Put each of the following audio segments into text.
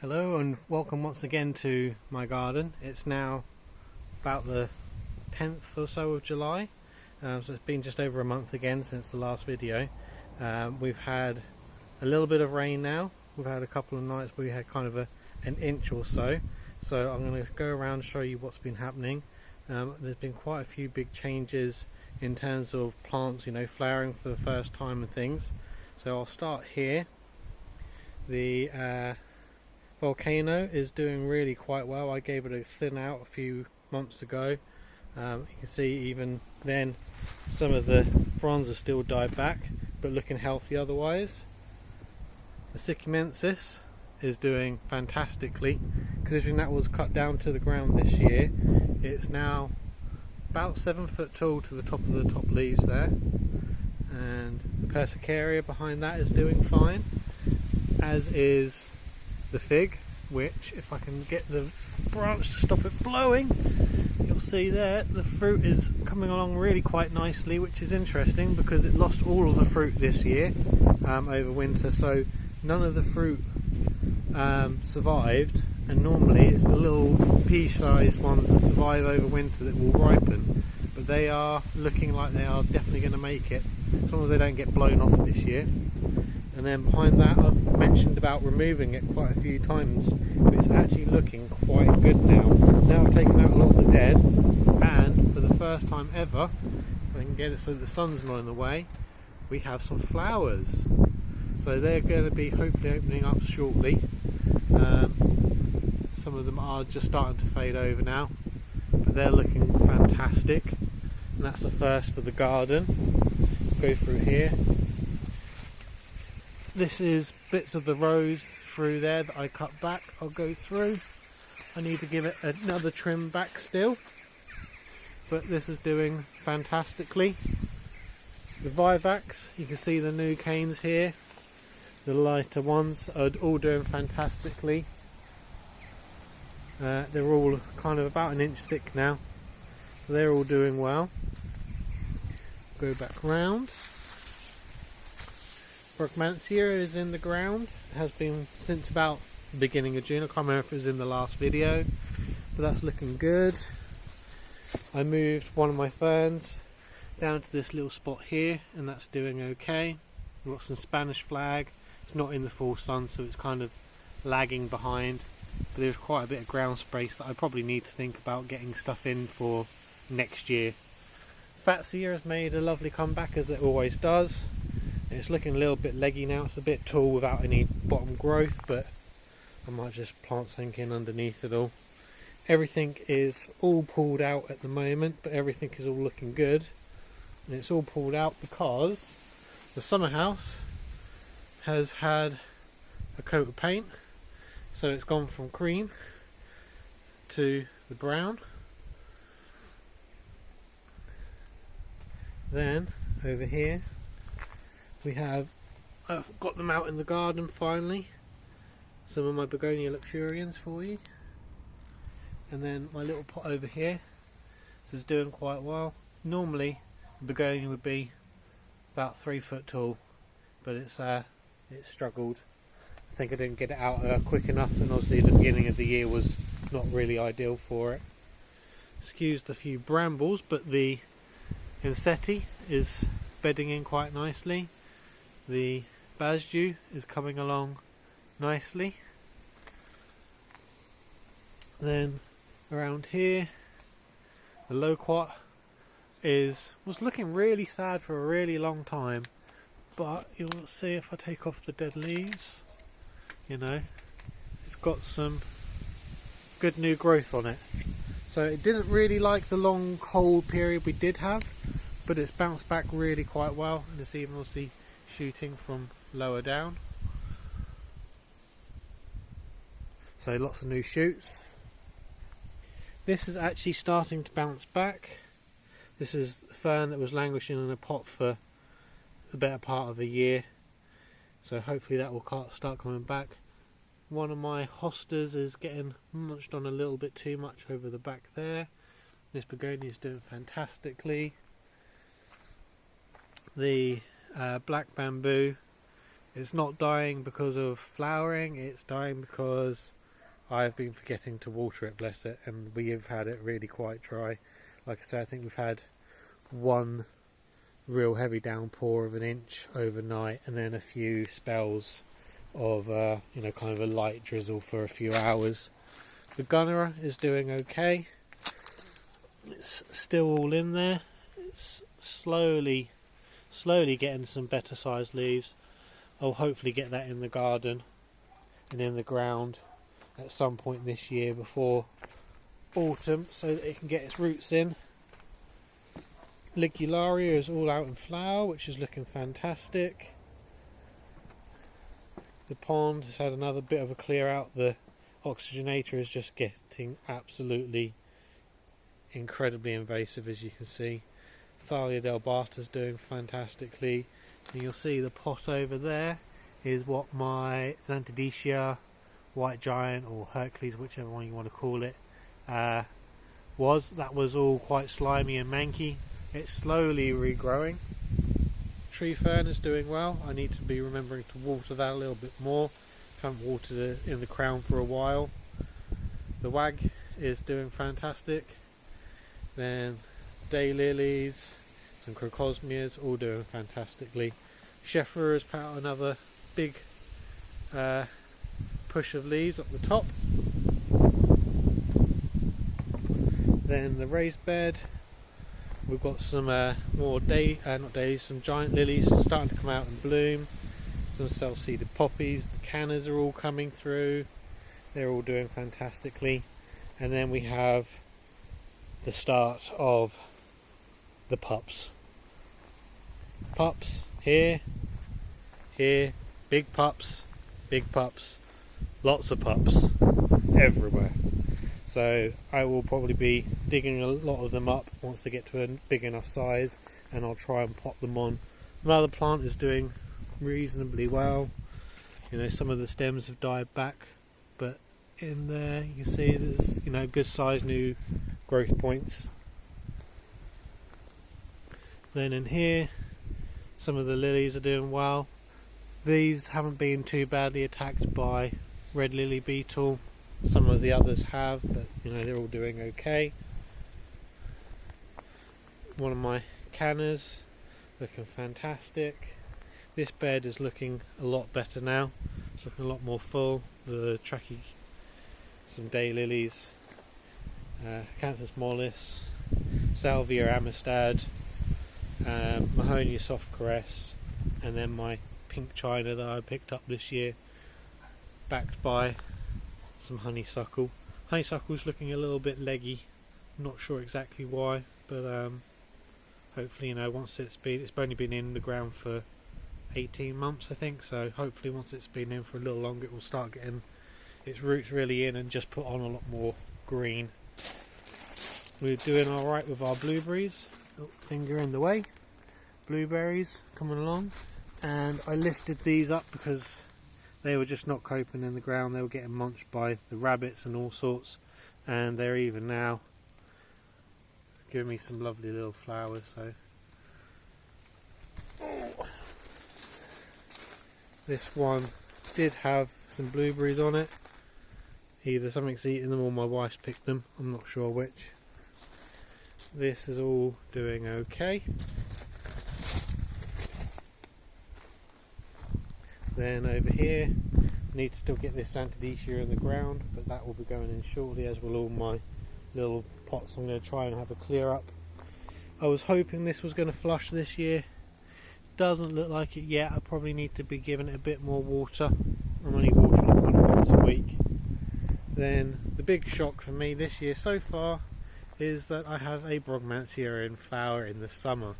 Hello and welcome once again to my garden. It's now about the 10th or so of July, so it's been just over a month again since the last video. We've had a little bit of rain now. We've had a couple of nights where we had kind of an inch or so. So I'm going to go around and show you what's been happening. There's been quite a few big changes in terms of plants, flowering for the first time and things. So I'll start here. The volcano is doing really quite well. I gave it a thin out a few months ago. You can see even then some of the fronds are still died back, but looking healthy otherwise. The Sycamensis is doing fantastically, considering that was cut down to the ground this year. It's now about 7 foot tall to the top of the top leaves there, and the Persicaria behind that is doing fine, as is the fig, which, if I can get the branch to stop it blowing, you'll see there the fruit is coming along really quite nicely, which is interesting because it lost all of the fruit this year over winter, so none of the fruit survived, and normally it's the little pea-sized ones that survive over winter that will ripen, but they are looking like they are definitely going to make it, as long as they don't get blown off this year. And then behind that, I've mentioned about removing it quite a few times, but it's actually looking quite good now. Now I've taken out a lot of the dead, and for the first time ever, if I can get it so the sun's not in the way, we have some flowers. So they're going to be hopefully opening up shortly. Some of them are just starting to fade over now, but they're looking fantastic. And that's the first for the garden. Go through here. This is bits of the rose through there that I cut back. I'll go through. I need to give it another trim back still, but this is doing fantastically. The Vivax, you can see the new canes here. The lighter ones are all doing fantastically. They're all kind of about an inch thick now, so they're all doing well. Go back round. Brugmansia is in the ground. It has been since about the beginning of June. I can't remember if it was in the last video, but that's looking good. I moved one of my ferns down to this little spot here, and that's doing okay. We've got some Spanish flag. It's not in the full sun, so it's kind of lagging behind, but there's quite a bit of ground space that I probably need to think about getting stuff in for next year. Fatsia has made a lovely comeback, as it always does. It's looking a little bit leggy now. It's a bit tall without any bottom growth, but I might just plant something in underneath it all. Everything is all pulled out at the moment, but everything is all looking good. And it's all pulled out because the summer house has had a coat of paint, so it's gone from cream to the brown. Then over here I've got them out in the garden finally, some of my begonia luxurians for you, and then my little pot over here, this is doing quite well. Normally the begonia would be about 3 foot tall, but it struggled. I think I didn't get it out quick enough, and obviously the beginning of the year was not really ideal for it. Excuse the few brambles, but the Insetti is bedding in quite nicely. The Basju is coming along nicely. Then around here, the Loquat was looking really sad for a really long time, but you'll see if I take off the dead leaves, it's got some good new growth on it. So it didn't really like the long cold period we did have, but it's bounced back really quite well, and it's even obviously shooting from lower down. So lots of new shoots. This is actually starting to bounce back. This is the fern that was languishing in a pot for the better part of a year, so hopefully that will start coming back. One of my hostas is getting munched on a little bit too much over the back there. This begonia is doing fantastically. The black bamboo It's not dying because of flowering, it's dying because I've been forgetting to water it, bless it, and we have had it really quite dry. Like I said, I think we've had one real heavy downpour of 1 inch overnight, and then a few spells of kind of a light drizzle for a few hours. The gunner is doing okay. It's still all in there. It's slowly getting some better sized leaves. I'll hopefully get that in the garden and in the ground at some point this year before autumn, so that it can get its roots in. Ligularia is all out in flower, which is looking fantastic. The pond has had another bit of a clear out. The oxygenator is just getting absolutely incredibly invasive, as you can see. Thalia delbata is doing fantastically, and you'll see the pot over there is what my Xanthodycia white giant, or Hercules, whichever one you want to call it, was. That was all quite slimy and manky. It's slowly regrowing. Tree fern is doing well. I need to be remembering to water that a little bit more. Haven't watered it in the crown for a while. The wag is doing fantastic. Then daylilies, some crocosmias, all doing fantastically. Scheffler has put out another big push of leaves up the top. Then the raised bed, we've got some more some giant lilies starting to come out and bloom. Some self-seeded poppies. The cannas are all coming through. They're all doing fantastically. And then we have the start of the pups. Pups here, big pups, lots of pups everywhere. So I will probably be digging a lot of them up once they get to a big enough size, and I'll try and pop them on. Another plant is doing reasonably well. Some of the stems have died back, but in there you can see there's good sized new growth points. Then in here, some of the lilies are doing well. These haven't been too badly attacked by red lily beetle. Some of the others have, but they're all doing okay. One of my cannas looking fantastic. This bed is looking a lot better now. It's looking a lot more full. The trachy, some daylilies, Acanthus mollis, Salvia amistad, Mahonia soft caress, and then my pink china that I picked up this year, backed by some honeysuckle. Honeysuckle's looking a little bit leggy. I'm not sure exactly why, but hopefully once it's only been in the ground for 18 months I think, so hopefully once it's been in for a little longer it will start getting its roots really in and just put on a lot more green. We're doing alright with our blueberries. Oh, finger in the way. Blueberries coming along, and I lifted these up because they were just not coping in the ground. They were getting munched by the rabbits and all sorts, and they're even now giving me some lovely little flowers. So this one did have some blueberries on it. Either something's eaten them or my wife's picked them, I'm not sure which. This is all doing okay. Then over here, I need to still get this Xanthodycia in the ground, but that will be going in shortly, as will all my little pots. I'm going to try and have a clear up. I was hoping this was going to flush this year. Doesn't look like it yet. I probably need to be giving it a bit more water. I'm only watering it kind of once a week. Then the big shock for me this year so far is that I have a Brugmansia in flower in the summer.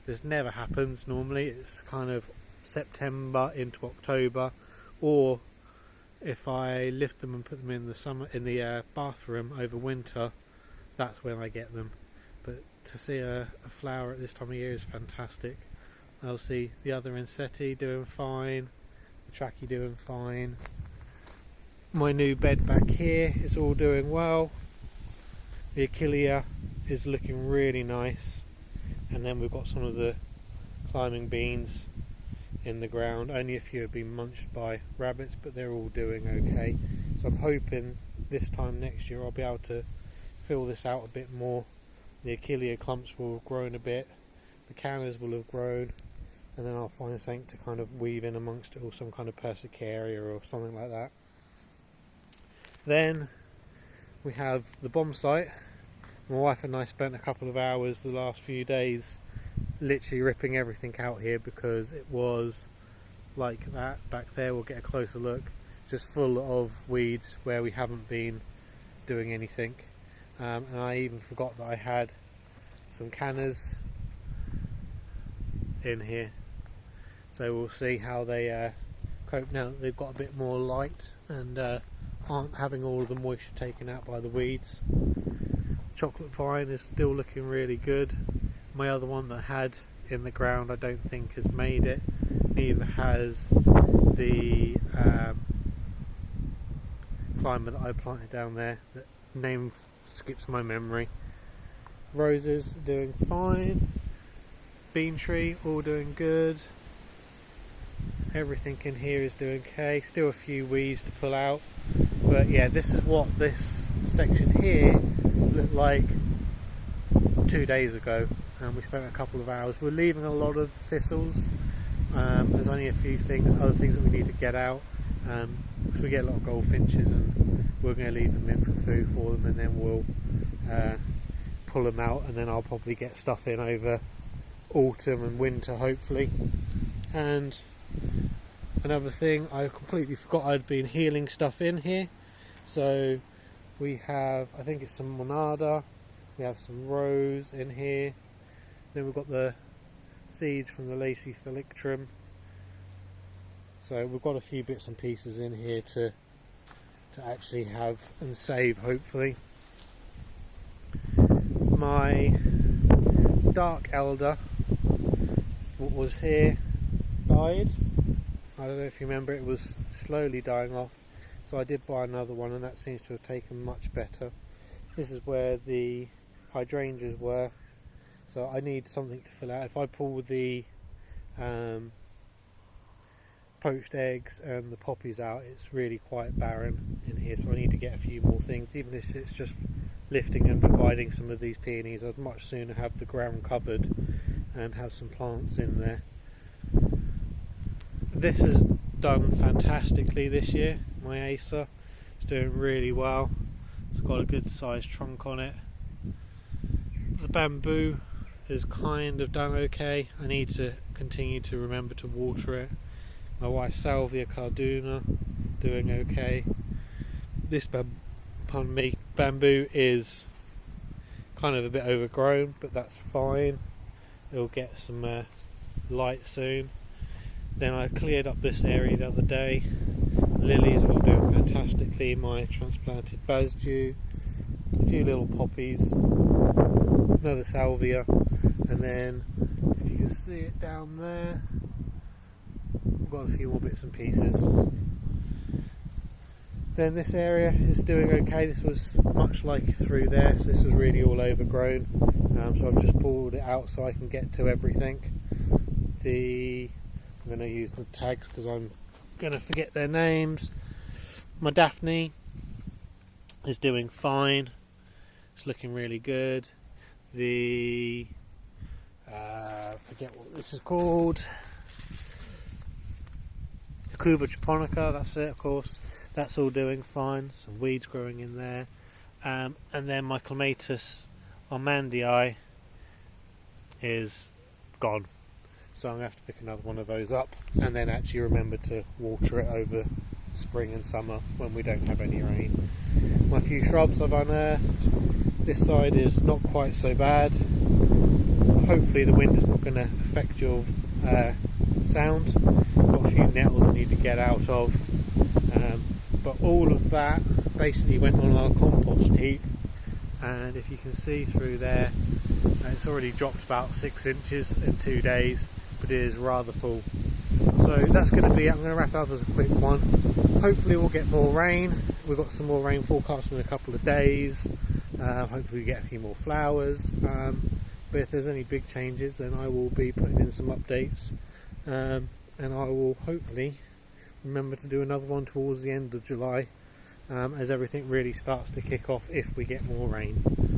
This never happens normally. It's kind of September into October, or if I lift them and put them in the summer in the bathroom over winter, that's when I get them. But to see a flower at this time of year is fantastic. I'll see the other Inseti doing fine, the Trachy doing fine. My new bed back here is all doing well. The Achillea is looking really nice, and then we've got some of the climbing beans in the ground. Only a few have been munched by rabbits, but they're all doing okay. So I'm hoping this time next year I'll be able to fill this out a bit more. The Achillea clumps will have grown a bit, the cannas will have grown, and then I'll find something to kind of weave in amongst it, or some kind of persicaria or something like that. Then we have the bomb site. My wife and I spent a couple of hours the last few days literally ripping everything out here, because it was like that back there. We'll get a closer look, just full of weeds where we haven't been doing anything. And I even forgot that I had some cannas in here, so we'll see how they cope now that they've got a bit more light and aren't having all of the moisture taken out by the weeds. Chocolate vine is still looking really good. My other one that I had in the ground I don't think has made it. Neither has the climber that I planted down there. The name skips my memory. Roses are doing fine. Bean tree all doing good. Everything in here is doing okay. Still a few weeds to pull out. But yeah, this is what this section here looked like 2 days ago, and we spent a couple of hours. We're leaving a lot of thistles. There's only a few other things that we need to get out, because we get a lot of goldfinches, and we're going to leave them in for food for them, and then we'll pull them out, and then I'll probably get stuff in over autumn and winter hopefully. And another thing, I completely forgot I'd been healing stuff in here. So we have, I think it's some monarda, we have some rose in here, then we've got the seeds from the lacy phalictrum. So we've got a few bits and pieces in here to actually have and save hopefully. My dark elder, what was here, died. I don't know if you remember, it was slowly dying off, so I did buy another one, and that seems to have taken much better. This is where the hydrangeas were, so I need something to fill out. If I pull the poached eggs and the poppies out, it's really quite barren in here, so I need to get a few more things. Even if it's just lifting and dividing some of these peonies, I'd much sooner have the ground covered and have some plants in there. This has done fantastically this year. My Acer is doing really well. It's got a good sized trunk on it. The bamboo is kind of done okay. I need to continue to remember to water it. My wife's Salvia carduna doing okay. This bamboo is kind of a bit overgrown, but that's fine. It'll get some light soon. Then I cleared up this area the other day. Lilies are all doing fantastically. My transplanted basdew, a few little poppies, another salvia, and then if you can see it down there, I've got a few more bits and pieces. Then this area is doing okay. This was much like through there, so this was really all overgrown. So I've just pulled it out so I can get to everything. I'm going to use the tags because I'm going to forget their names. My Daphne is doing fine. It's looking really good. The forget what this is called. Cuba japonica, that's it, of course. That's all doing fine. Some weeds growing in there. And then my Clematis armandii is gone. So I'm going to have to pick another one of those up, and then actually remember to water it over spring and summer when we don't have any rain. My few shrubs I've unearthed. This side is not quite so bad. Hopefully the wind is not going to affect your sound. Got a few nettles I need to get out of. But all of that basically went on our compost heap, and if you can see through there, it's already dropped about 6 inches in 2 days, but it is rather full. So that's going to be it. I'm going to wrap up as a quick one. Hopefully we'll get more rain. We've got some more rain forecast in a couple of days. Hopefully we get a few more flowers. But if there's any big changes, then I will be putting in some updates. and I will hopefully remember to do another one towards the end of July, as everything really starts to kick off if we get more rain.